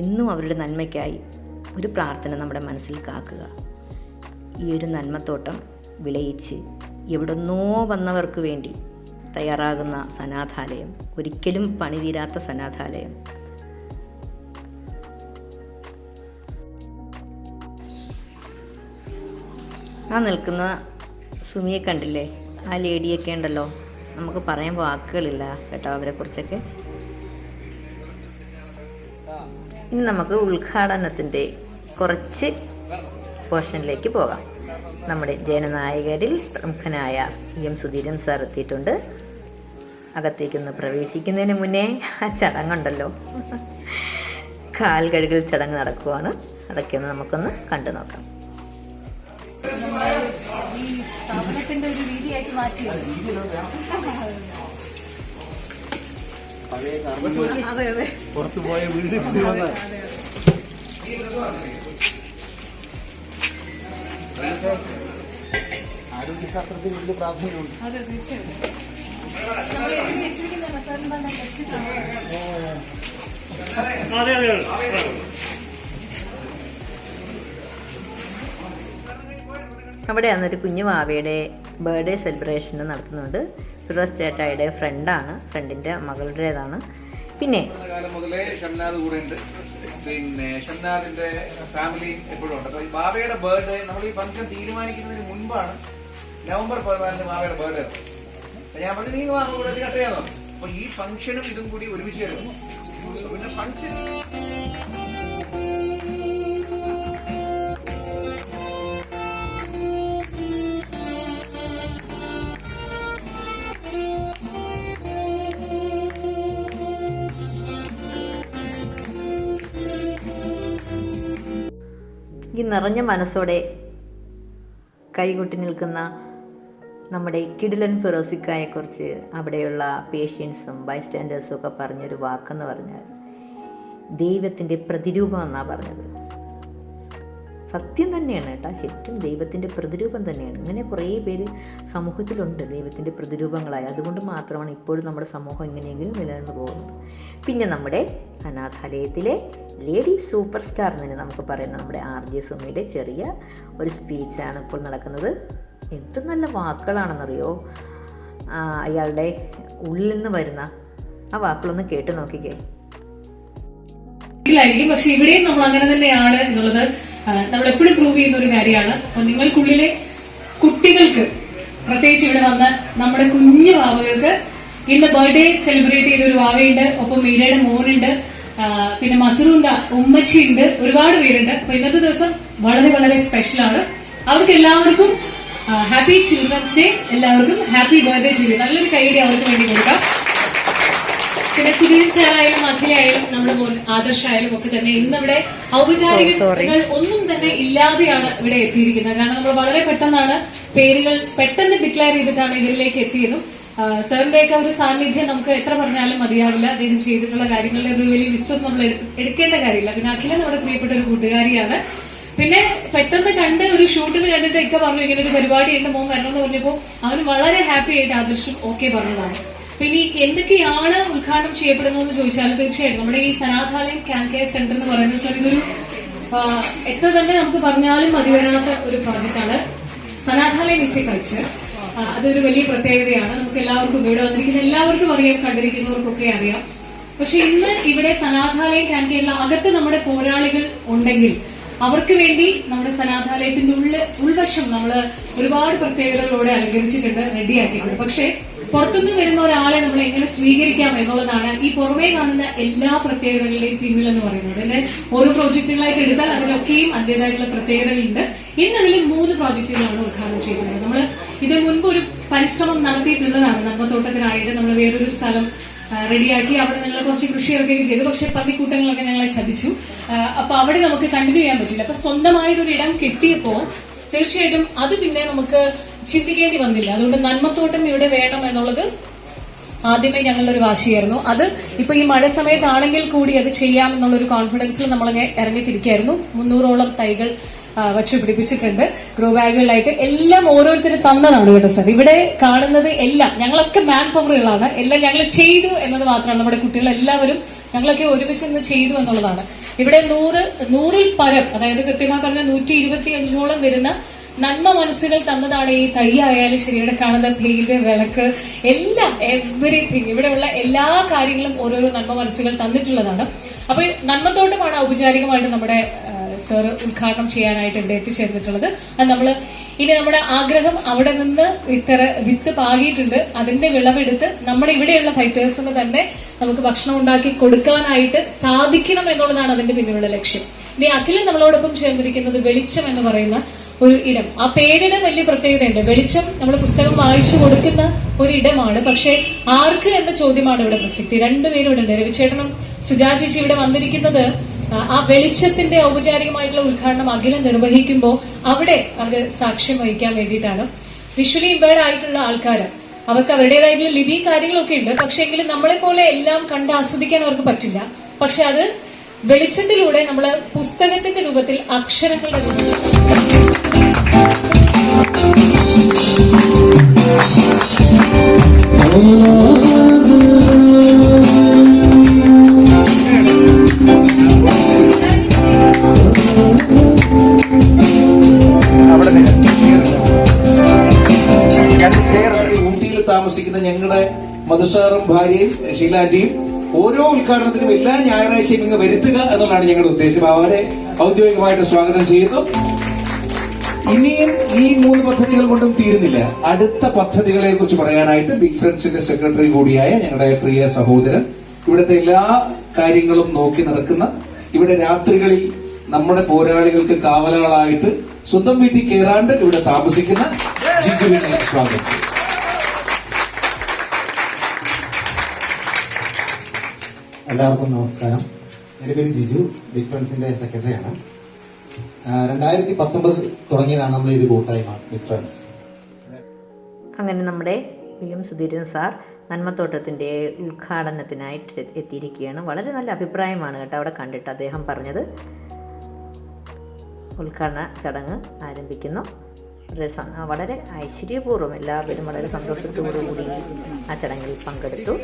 എന്നും അവരുടെ നന്മയ്ക്കായി ഒരു പ്രാർത്ഥന നമ്മുടെ മനസ്സിൽ കാക്കുക. ഈ ഒരു നന്മത്തോട്ടം വിളയിച്ച് എവിടുന്നോ വന്നവർക്ക് വേണ്ടി തയ്യാറാകുന്ന സനാഥാലയം, ഒരിക്കലും പണിതീരാത്ത സനാഥാലയം. ആ നിൽക്കുന്ന സുമിയെ കണ്ടില്ലേ? ആ ലേഡിയൊക്കെ ഉണ്ടല്ലോ, നമുക്ക് പറയാൻ വാക്കുകളില്ല കേട്ടോ അവരെക്കുറിച്ചൊക്കെ. ഇനി നമുക്ക് ഉദ്ഘാടനത്തിൻ്റെ കുറച്ച് പോർഷനിലേക്ക് പോകാം. നമ്മുടെ ജനനായകരിൽ പ്രമുഖനായ PM സുധീരൻ സാർ എത്തിയിട്ടുണ്ട്. അകത്തേക്കൊന്ന് പ്രവേശിക്കുന്നതിന് മുന്നേ ആ ചടങ്ങുണ്ടല്ലോ, കാൽ കഴുകൽ ചടങ്ങ് നടക്കുവാണ്. അതൊക്കെ ഒന്ന് നമുക്കൊന്ന് കണ്ടു നോക്കാം. സ്ഥാപനത്തിന്റെ ഒരു രീതിയായിട്ട് മാറ്റിയത്. അതെ അതെ, പുറത്തുപോയ വീട് ആരോഗ്യശാസ്ത്രത്തിന് വലിയ പ്രാധാന്യമുണ്ട്. അതെ തീർച്ചയായിട്ടും. നമ്മൾ എഴുതി വെച്ചിരിക്കുന്ന മെസ്സേജ് അവിടെ അന്നൊരു കുഞ്ഞു വാവയുടെ ബർത്ത്ഡേ സെലിബ്രേഷൻ നടത്തുന്നുണ്ട്. ഫിറോസ് ചേട്ടായിയുടെ ഫ്രണ്ടാണ്, ഫ്രണ്ടിൻ്റെ മകളുടേതാണ്. പിന്നെ കാലം മുതലേ ഷംനാദ് കൂടെ ഉണ്ട്. പിന്നെ ഷംനാദിന്റെ ഫാമിലിയും എപ്പോഴും ഉണ്ട്. അപ്പോൾ ഈ ബാബയുടെ ബർത്ത്ഡേ നമ്മൾ ഈ ഫംഗ്ഷൻ തീരുമാനിക്കുന്നതിന് മുൻപാണ് നവംബർ 14 ബാബയുടെ ബർത്ത്ഡേ. ഞാൻ പറഞ്ഞു നീ വാങ്ങും കൂടെ കട്ട് ചെയ്യാൻ തോന്നും. അപ്പൊ ഈ ഫംഗ്ഷനും ഇതും കൂടി ഒരുമിച്ച് വരുന്നു. പിന്നെ ഫംഗ്ഷൻ ഈ നിറഞ്ഞ മനസ്സോടെ കൈകൊട്ടി നിൽക്കുന്ന നമ്മുടെ കിടിലൻ ഫിറോസിക്കായെക്കുറിച്ച് അവിടെയുള്ള പേഷ്യൻസും ബൈസ്റ്റാൻഡേഴ്സും ഒക്കെ പറഞ്ഞൊരു വാക്കെന്ന് പറഞ്ഞാൽ ദൈവത്തിൻ്റെ പ്രതിരൂപം എന്നാണ് പറഞ്ഞത്. സത്യം തന്നെയാണ് കേട്ടോ, ശരിക്കും ദൈവത്തിൻ്റെ പ്രതിരൂപം തന്നെയാണ്. ഇങ്ങനെ കുറേ പേര് സമൂഹത്തിലുണ്ട് ദൈവത്തിൻ്റെ പ്രതിരൂപങ്ങളായി. അതുകൊണ്ട് മാത്രമാണ് ഇപ്പോഴും നമ്മുടെ സമൂഹം ഇങ്ങനെയെങ്കിലും നിലനിന്ന് പോകുന്നത്. പിന്നെ നമ്മുടെ സനാഥാലയത്തിലെ ലേഡി സൂപ്പർ സ്റ്റാർ എന്ന് നമുക്ക് പറയുന്ന നമ്മുടെ RJ സുമിയുടെ ചെറിയ ഒരു സ്പീച്ചാണ് ഇപ്പോൾ നടക്കുന്നത്. എന്ത് നല്ല വാക്കുകളാണെന്നറിയോ അയാളുടെ ഉള്ളിൽ നിന്ന് വരുന്ന ആ വാക്കുകളൊന്ന് കേട്ട് നോക്കിക്കേ. പക്ഷെ ഇവിടെയും നമ്മൾ അങ്ങനെ തന്നെയാണ് എന്നുള്ളത് നമ്മൾ എപ്പോഴും പ്രൂവ് ചെയ്യുന്ന ഒരു കാര്യമാണ്. അപ്പൊ നിങ്ങൾക്കുള്ളിലെ കുട്ടികൾക്ക്, പ്രത്യേകിച്ച് ഇവിടെ വന്ന നമ്മുടെ കുഞ്ഞു വാവകൾക്ക് ഇന്ന് ബർത്ത്ഡേ സെലിബ്രേറ്റ് ചെയ്ത ഒരു വാവയുണ്ട്, ഒപ്പം മീരയുടെ മോനുണ്ട്, പിന്നെ മസറൂന്റെ ഉമ്മച്ചിയുണ്ട്, ഒരുപാട് പേരുണ്ട്. അപ്പൊ ഇന്നത്തെ ദിവസം വളരെ വളരെ സ്പെഷ്യലാണ്. അവർക്ക് എല്ലാവർക്കും ഹാപ്പി ചിൽഡ്രൻസ് ഡേ, എല്ലാവർക്കും ഹാപ്പി ബർത്ത്ഡേ ചെയ്യും. നല്ലൊരു കൈയടി അവർക്ക് വേണ്ടി കൊടുക്കാം. പിന്നെ സുധീരൻ സാറായാലും അഖിലായാലും നമ്മുടെ മോൻ ആദർശായാലും ഒക്കെ തന്നെ ഇന്നിവിടെ ഔപചാരികതകൾ ഒന്നും തന്നെ ഇല്ലാതെയാണ് ഇവിടെ എത്തിയിരിക്കുന്നത്. കാരണം നമ്മൾ വളരെ പെട്ടെന്നാണ് പേരുകൾ പെട്ടെന്ന് ഡിക്ലെയർ ചെയ്തിട്ടാണ് ഇവരിലേക്ക് എത്തിയതും. സാറിന്റെയൊക്കെ ഒരു സാന്നിധ്യം നമുക്ക് എത്ര പറഞ്ഞാലും മതിയാവില്ല. അദ്ദേഹം ചെയ്തിട്ടുള്ള കാര്യങ്ങളുടെ ഒരു വലിയ ലിസ്റ്റൊന്നും നമ്മൾ എടുക്കേണ്ട കാര്യമില്ല. പിന്നെ അഖില നമ്മുടെ പ്രിയപ്പെട്ട ഒരു കൂട്ടുകാരിയാണ്. പിന്നെ പെട്ടെന്ന് കണ്ട് ഒരു ഷൂട്ടിന് കണ്ടിട്ട് ഒക്കെ പറഞ്ഞു ഇങ്ങനെ ഒരു പരിപാടി ഉണ്ട്, മോൻ വരണമെന്ന് പറഞ്ഞപ്പോൾ അവന് വളരെ ഹാപ്പി ആയിട്ട് ആദർശം ഓക്കെ പറഞ്ഞതാണ്. ഇനി എന്തൊക്കെയാണ് ഉദ്ഘാടനം ചെയ്യപ്പെടുന്നതെന്ന് ചോദിച്ചാൽ തീർച്ചയായിട്ടും നമ്മുടെ ഈ സനാഥാലയം ക്യാൻ കെയർ സെന്റർ എന്ന് പറയുന്നത് ഇതൊരു എത്ര തന്നെ നമുക്ക് പറഞ്ഞാലും മതി വരാത്ത ഒരു പ്രോജക്റ്റാണ്. സനാഥാലയം ഈസ് എ കൾച്ചർ. അതൊരു വലിയ പ്രത്യേകതയാണ്. നമുക്ക് എല്ലാവർക്കും ഇവിടെ വന്നിരിക്കുന്ന എല്ലാവർക്കും അറിയാം, കണ്ടിരിക്കുന്നവർക്കൊക്കെ അറിയാം. പക്ഷെ ഇന്ന് ഇവിടെ സനാഥാലയം ക്യാൻ കെയറിൽ അകത്ത് നമ്മുടെ പോരാളികൾ ഉണ്ടെങ്കിൽ അവർക്ക് വേണ്ടി നമ്മുടെ സനാഥാലയത്തിന്റെ ഉൾവശം നമ്മൾ ഒരുപാട് പ്രത്യേകതകളോടെ അലങ്കരിച്ചിട്ടുണ്ട്, റെഡിയാക്കിയിട്ടുണ്ട്. പക്ഷെ പുറത്തുനിന്ന് വരുന്ന ഒരാളെ നമ്മൾ എങ്ങനെ സ്വീകരിക്കാം എന്നുള്ളതാണ് ഈ പുറമേ കാണുന്ന എല്ലാ പ്രത്യേകതകളുടെയും പിന്നിൽ എന്ന് പറയുന്നത്. ഇതിന്റെ ഓരോ പ്രോജക്റ്റുകളായിട്ട് എടുത്താൽ അതിലൊക്കെയും അതിൻ്റെതായിട്ടുള്ള പ്രത്യേകതകളുണ്ട്. ഇന്ന് അതിൽ 3 പ്രോജക്റ്റുകളാണ് ഉദ്ഘാടനം ചെയ്യുന്നത്. നമ്മൾ ഇതിനു മുൻപ് ഒരു പരിശ്രമം നടത്തിയിട്ടുള്ളതാണ്. നന്മത്തോട്ടത്തിനായിട്ട് നമ്മൾ വേറൊരു സ്ഥലം റെഡിയാക്കി അവിടെ ഞങ്ങൾ കുറച്ച് കൃഷി ഇറക്കുകയും ചെയ്തു. പക്ഷെ പന്നിക്കൂട്ടങ്ങളൊക്കെ ഞങ്ങളെ ചതിച്ചു. അപ്പൊ അവിടെ നമുക്ക് കണ്ടിന്യൂ ചെയ്യാൻ പറ്റില്ല. അപ്പൊ സ്വന്തമായിട്ടൊരു ഇടം കിട്ടിയപ്പോ തീർച്ചയായിട്ടും അത് പിന്നെ നമുക്ക് ചിന്തിക്കേണ്ടി വന്നില്ല. അതുകൊണ്ട് നന്മത്തോട്ടം ഇവിടെ വേണം എന്നുള്ളത് ആദ്യമേ ഞങ്ങളുടെ ഒരു വാശിയായിരുന്നു. അത് ഇപ്പൊ ഈ മഴ സമയത്താണെങ്കിൽ കൂടി അത് ചെയ്യാമെന്നുള്ളൊരു കോൺഫിഡൻസിൽ നമ്മളങ്ങനെ ഇറങ്ങിത്തിരിക്കായിരുന്നു. 300ഓളം തൈകൾ വച്ചു പിടിപ്പിച്ചിട്ടുണ്ട് ഗ്രോ ബാഗുകളിലായിട്ട്. എല്ലാം ഓരോരുത്തരും തന്നതാണ് കേട്ടോ സാർ. ഇവിടെ കാണുന്നത് എല്ലാം ഞങ്ങളൊക്കെ മാൻ പവറുകളാണ്. എല്ലാം ഞങ്ങൾ ചെയ്തു എന്നത് മാത്രമാണ്. നമ്മുടെ കുട്ടികളെല്ലാവരും ഞങ്ങളൊക്കെ ഒരുമിച്ച് നിന്ന് ചെയ്തു എന്നുള്ളതാണ്. ഇവിടെ 100ൽ പരം, അതായത് കൃത്യമായി പറഞ്ഞാൽ 125ഓളം വരുന്ന നന്മ മനസ്സുകൾ തന്നതാണ് ഈ തൈ ആയാലും ശരി, ഇവിടെ കാണുന്ന പെയിന്റ്, വിളക്ക്, എല്ലാം എവറിത്തിങ്, ഇവിടെയുള്ള എല്ലാ കാര്യങ്ങളും ഓരോരോ നന്മ മനസ്സുകൾ തന്നിട്ടുള്ളതാണ്. അപ്പൊ നന്മത്തോട്ടമാണ് ഔപചാരികമായിട്ട് നമ്മുടെ സർ ഉദ്ഘാടനം ചെയ്യാനായിട്ട് ഇവിടെ എത്തിച്ചേർന്നിട്ടുള്ളത്. അത് നമ്മുടെ ആഗ്രഹം അവിടെ നിന്ന് വിത്ത് പാകിയിട്ടുണ്ട്. അതിന്റെ വിളവെടുത്ത് നമ്മുടെ ഇവിടെയുള്ള ഫൈറ്റേഴ്സിന് തന്നെ നമുക്ക് ഭക്ഷണം ഉണ്ടാക്കി കൊടുക്കാനായിട്ട് സാധിക്കണം എന്നുള്ളതാണ് അതിന്റെ പിന്നിലുള്ള ലക്ഷ്യം. ഇനി അഖിലൻ നമ്മളോടൊപ്പം ചേർന്നിരിക്കുന്നത് വെളിച്ചം എന്ന് പറയുന്ന ഒരു ഇടം. ആ പേരിന് വലിയ പ്രത്യേകതയുണ്ട്. വെളിച്ചം നമ്മൾ പുസ്തകം വായിച്ചു കൊടുക്കുന്ന ഒരു ഇടമാണ്. പക്ഷെ ആർക്ക് എന്ന ചോദ്യമാണ് ഇവിടെ പ്രസക്തി. രണ്ടുപേരും ഇവിടെ ഉണ്ട്. രവിചേട്ടനും സുജാ ചേച്ചി ഇവിടെ വന്നിരിക്കുന്നത് ആ വെളിച്ചത്തിന്റെ ഔപചാരികമായിട്ടുള്ള ഉദ്ഘാടനം അഖിലൻ നിർവഹിക്കുമ്പോൾ അവിടെ അവർ സാക്ഷ്യം വഹിക്കാൻ വേണ്ടിയിട്ടാണ്. വിഷ്വലി ഇമ്പയർഡ് ആയിട്ടുള്ള ആൾക്കാർ, അവർക്ക് അവരുടേതായിട്ടുള്ള ലിപിയും കാര്യങ്ങളൊക്കെ ഉണ്ട്. പക്ഷെ എങ്കിലും നമ്മളെ പോലെ എല്ലാം കണ്ട് ആസ്വദിക്കാൻ അവർക്ക് പറ്റില്ല. പക്ഷെ അത് വെളിച്ചത്തിലൂടെ നമ്മൾ പുസ്തകത്തിന്റെ രൂപത്തിൽ, അക്ഷരങ്ങളുടെ രൂപത്തിൽ ഊട്ടിയിൽ താമസിക്കുന്ന ഞങ്ങളുടെ മധുസാറും ഭാര്യയും ഷീലാന്റിയും ഓരോ ഉദ്ഘാടനത്തിനും എല്ലാ ഞായറാഴ്ചയും ഇങ്ങ് വരുത്തുക എന്നുള്ളതാണ് ഞങ്ങളുടെ ഉദ്ദേശം. അവരെ ഔദ്യോഗികമായിട്ട് സ്വാഗതം ചെയ്യുന്നു. ഇനിയും ഈ 3 പദ്ധതികൾ കൊണ്ടും തീരുന്നില്ല. അടുത്ത പദ്ധതികളെ കുറിച്ച് പറയാനായിട്ട് ബിഗ് ഫ്രണ്ട്സിന്റെ സെക്രട്ടറി കൂടിയായ ഞങ്ങളുടെ പ്രിയ സഹോദരൻ, ഇവിടുത്തെ എല്ലാ കാര്യങ്ങളും നോക്കി നടക്കുന്ന, ഇവിടെ രാത്രികളിൽ നമ്മുടെ പോരാളികൾക്ക് കാവലാളായിട്ട് സ്വന്തം വീട്ടിൽ കയറാണ്ട് ഇവിടെ താമസിക്കുന്ന ജിജുവിനെ സ്വാഗതം. എല്ലാവർക്കും നമസ്കാരം. എൻ്റെ പേര് ജിജു, ബിഗ് ഫ്രണ്ട്സിന്റെ സെക്രട്ടറിയാണ്. 2019 തുടങ്ങിയതാണ് നമ്മൾ ഇത് കൂട്ടായ്മ ബിഗ് ഫ്രണ്ട്സ്. അങ്ങനെ നമ്മുടെ PM സുധീരൻ സാർ നന്മത്തോട്ടത്തിൻ്റെ ഉദ്ഘാടനത്തിനായിട്ട് എത്തിയിരിക്കുകയാണ്. വളരെ നല്ല അഭിപ്രായമാണ് കേട്ടോ അവിടെ കണ്ടിട്ട് അദ്ദേഹം പറഞ്ഞത്. ഉദ്ഘാടന ചടങ്ങ് ആരംഭിക്കുന്നു. വളരെ ഐശ്വര്യപൂർവ്വം എല്ലാവരും വളരെ സന്തോഷത്തോടുകൂടി ആ ചടങ്ങിൽ പങ്കെടുത്തു.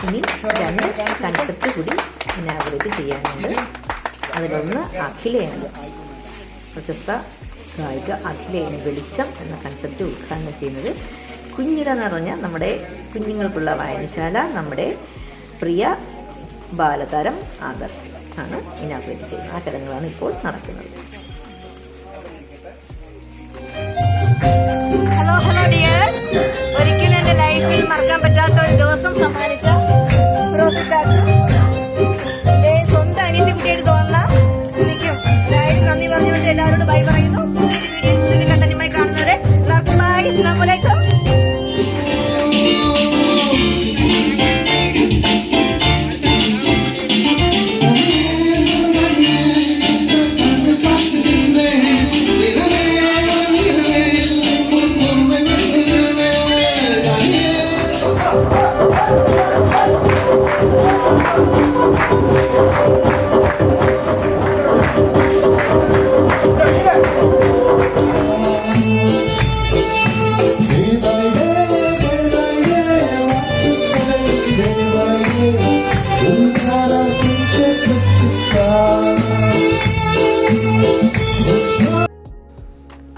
ഇനി 2 കൺസെപ്റ്റ് കൂടി ഇനാഗുറേറ്റ് ചെയ്യാനുണ്ട്. അതിലൊന്ന് അഖിലയാണ്, പ്രശസ്ത ഗായിക അഖിലയാണ് വെളിച്ചം എന്ന കൺസെപ്റ്റ് ഉദ്ഘാടനം ചെയ്യുന്നത്. കുഞ്ഞിട നിറഞ്ഞ നമ്മുടെ കുഞ്ഞുങ്ങൾക്കുള്ള വായനശാല നമ്മുടെ പ്രിയ ബാലതാരം ആദർശ് ആണ് ഇനാഗുറേറ്റ് ചെയ്യുന്നത്. ആ ചടങ്ങുകളാണ് ഇപ്പോൾ നടക്കുന്നത്. ഹലോ ഡിയേഴ്സ്, ഒരിക്കലും എൻ്റെ ലൈഫിൽ മറക്കാൻ പറ്റാത്ത ഒരു ദിവസം സമ്മാനിച്ച ഫിറോസിക്കാക്ക് എൻ്റെ സ്വന്തം അനിയത്തി കുട്ടിയായിട്ട് തോന്നുന്ന സുനിക്കും എല്ലാവരും നന്ദി പറഞ്ഞുകൊണ്ട് എല്ലാവരോടും ബൈ പറയുന്നു. പുതിയൊരു വീഡിയോയിൽ പുതിയൊരു കണ്ടന്റുമായി കാണുന്നവരെ എല്ലാവർക്കും ബൈ. അസ്സലാമു അലൈക്കും.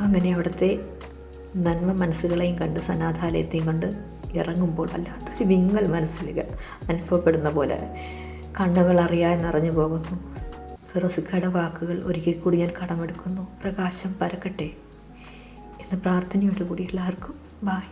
അങ്ങനെ അവിടുത്തെ നന്മ മനസ്സുകളെയും കണ്ട് സനാഥാലയത്തെയും കണ്ട് ഇറങ്ങുമ്പോൾ വല്ലാത്തൊരു വിങ്ങൽ മനസ്സിലുകൾ അനുഭവപ്പെടുന്ന പോലെ കണ്ണുകൾ അറിയാൻ നിറഞ്ഞു പോകുന്നു. ഫിറോസിക്കയുടെ വാക്കുകൾ ഒരിക്കൽ കൂടി ഞാൻ കടമെടുക്കുന്നു. പ്രകാശം പരക്കട്ടെ എന്ന പ്രാർത്ഥനയോടുകൂടി എല്ലാവർക്കും ബായ്.